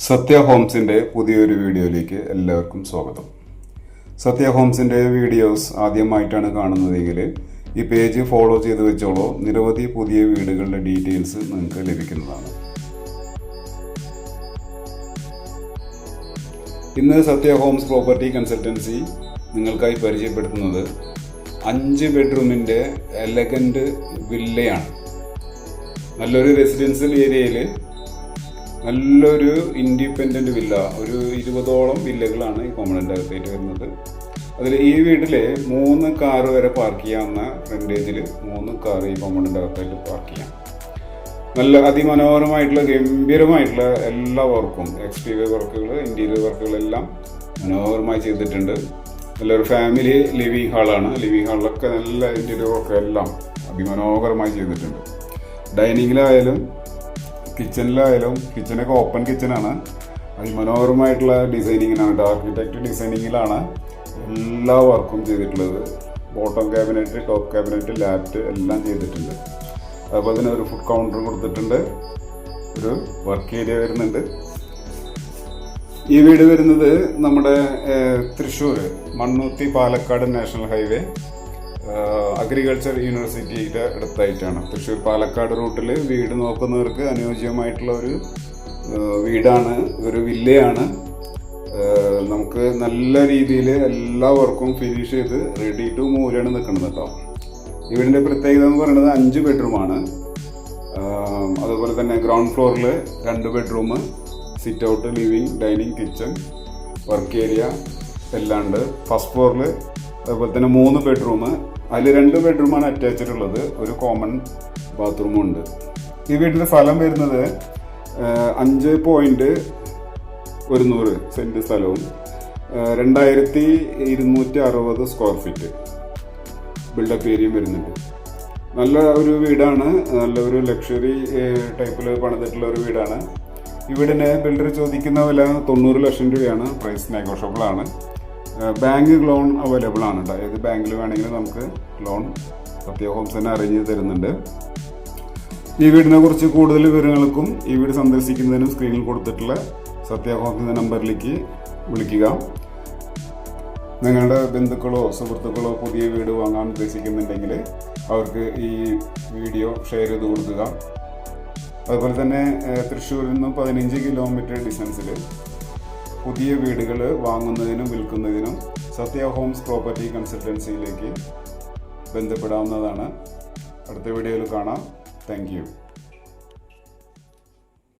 സത്യ ഹോംസിൻ്റെ പുതിയൊരു വീഡിയോയിലേക്ക് എല്ലാവർക്കും സ്വാഗതം. സത്യ ഹോംസിൻ്റെ വീഡിയോസ് ആദ്യമായിട്ടാണ് കാണുന്നതെങ്കിൽ ഈ പേജ് ഫോളോ ചെയ്ത് വെച്ചോളൂ. നിരവധി പുതിയ വീടുകളുടെ ഡീറ്റെയിൽസ് നിങ്ങൾക്ക് ലഭിക്കുന്നതാണ്. ഇന്ന് സത്യ ഹോംസ് പ്രോപ്പർട്ടി കൺസൾട്ടൻസി നിങ്ങൾക്കായി പരിചയപ്പെടുത്തുന്നത് 5 ബെഡ്റൂമിൻ്റെ എലഗൻറ്റ് വില്ലയാണ്. നല്ലൊരു റെസിഡൻഷ്യൽ ഏരിയയിൽ നല്ലൊരു ഇൻഡിപെൻഡൻറ്റ് വില്ല, ഒരു 20ഓളം വില്ലകളാണ് ഈ കോമ്പൗണ്ടിൻ്റെ അകത്തായിട്ട് വരുന്നത്. അതിൽ ഈ വീട്ടിൽ 3 കാറ് വരെ പാർക്ക് ചെയ്യാവുന്ന ഫ്രണ്ടേജിൽ 3 കാർ ഈ കോമ്പൗണ്ടിൻ്റെ അകത്തായിട്ട് പാർക്ക് ചെയ്യാം. നല്ല അതിമനോഹരമായിട്ടുള്ള ഗംഭീരമായിട്ടുള്ള എല്ലാ വർക്കും, എക്സ്റ്റീരിയർ വർക്കുകൾ, ഇൻറ്റീരിയർ വർക്കുകളെല്ലാം മനോഹരമായി ചെയ്തിട്ടുണ്ട്. നല്ലൊരു ഫാമിലി ലിവിങ് ഹാളാണ്. ലിവിങ് ഹാളിലൊക്കെ നല്ല ഇൻറ്റീരിയർ വർക്ക് എല്ലാം അതിമനോഹരമായി ചെയ്തിട്ടുണ്ട്. ഡൈനിങ്ങിലായാലും കിച്ചണിലായാലും, കിച്ചണൊക്കെ ഓപ്പൺ കിച്ചണാണ്. അതിമനോഹരമായിട്ടുള്ള ഡിസൈനിങ്ങിനാണ്, ആർക്കിടെക്റ്റ് ഡിസൈനിങ്ങിലാണ് എല്ലാ വർക്കും ചെയ്തിട്ടുള്ളത്. ബോട്ടം ക്യാബിനറ്റ്, ടോപ്പ് ക്യാബിനറ്റ്, ലാറ്റ് എല്ലാം ചെയ്തിട്ടുണ്ട്. അതുപോലെ തന്നെ ഒരു ഫുഡ് കൗണ്ടർ കൊടുത്തിട്ടുണ്ട്. ഒരു വർക്ക് ഏരിയ വരുന്നുണ്ട്. ഈ വീട് വരുന്നത് നമ്മുടെ Thrissur Mannuthy Palakkad national highway agriculture യൂണിവേഴ്സിറ്റിയുടെ അടുത്തായിട്ടാണ്. തൃശ്ശൂർ പാലക്കാട് റൂട്ടിൽ വീട് നോക്കുന്നവർക്ക് അനുയോജ്യമായിട്ടുള്ള ഒരു വീടാണ്, ഒരു വില്ലയാണ്. നമുക്ക് നല്ല രീതിയിൽ എല്ലാ വർക്കും ഫിനിഷ് ചെയ്ത് റെഡി ടു മൂവിലാണ് നിൽക്കുന്നത് കേട്ടോ. ഈ വീടിൻ്റെ പ്രത്യേകത എന്ന് പറയുന്നത് 5 ബെഡ്റൂമാണ്. അതുപോലെ തന്നെ ഗ്രൗണ്ട് ഫ്ലോറിൽ 2 bedroom, sit out, living, dining, kitchen, work area എല്ലാം ഉണ്ട്. ഫസ്റ്റ് ഫ്ലോറിൽ അതുപോലെ തന്നെ 3 ബെഡ്റൂം, അതിൽ 2 ബെഡ്റൂമാണ് അറ്റാച്ച്ഡ് ഉള്ളത്. ഒരു കോമൺ ബാത്റൂമും ഉണ്ട്. ഈ വീട്ടിൽ സ്ഥലം വരുന്നത് 5.100 സെൻറ്റ് സ്ഥലവും 2260 സ്ക്വയർ ഫീറ്റ് ബിൽഡപ്പ് ഏരിയയും വരുന്നുണ്ട്. നല്ല ഒരു വീടാണ്. നല്ല ഒരു ലക്ഷറി ടൈപ്പിൽ പണിതിട്ടുള്ള ഒരു വീടാണ്. ഈ വീടിന് ബിൽഡർ ചോദിക്കുന്ന വില 90 ലക്ഷം രൂപയാണ്. പ്രൈസ് നെഗോഷ്യബിൾ ആണ്. ബാങ്ക് ലോൺ അവൈലബിൾ ആണ് കേട്ടോ. ഏത് ബാങ്കിൽ വേണമെങ്കിലും നമുക്ക് ലോൺ സത്യ ഹോംസ് തന്നെ അറേഞ്ച് തരുന്നുണ്ട്. ഈ വീടിനെ കുറിച്ച് കൂടുതൽ വിവരങ്ങൾക്കും ഈ വീട് സന്ദർശിക്കുന്നതിനും സ്ക്രീനിൽ കൊടുത്തിട്ടുള്ള സത്യ ഹോംസിൻ്റെ നമ്പറിലേക്ക് വിളിക്കുക. നിങ്ങളുടെ ബന്ധുക്കളോ സുഹൃത്തുക്കളോ പുതിയ വീട് വാങ്ങാൻ ഉദ്ദേശിക്കുന്നുണ്ടെങ്കിൽ അവർക്ക് ഈ വീഡിയോ ഷെയർ ചെയ്ത് കൊടുക്കുക. അതുപോലെ തന്നെ തൃശ്ശൂരിൽ നിന്നും 15 കിലോമീറ്റർ ഡിസ്റ്റൻസിൽ പുതിയ വീടുകൾ വാങ്ങുന്നതിനും വിൽക്കുന്നതിനും സത്യ ഹോംസ് പ്രോപ്പർട്ടി കൺസൾട്ടൻസിയിലേക്ക് ബന്ധപ്പെടാവുന്നതാണ്. അടുത്ത വീഡിയോയിൽ കാണാം. Thank you.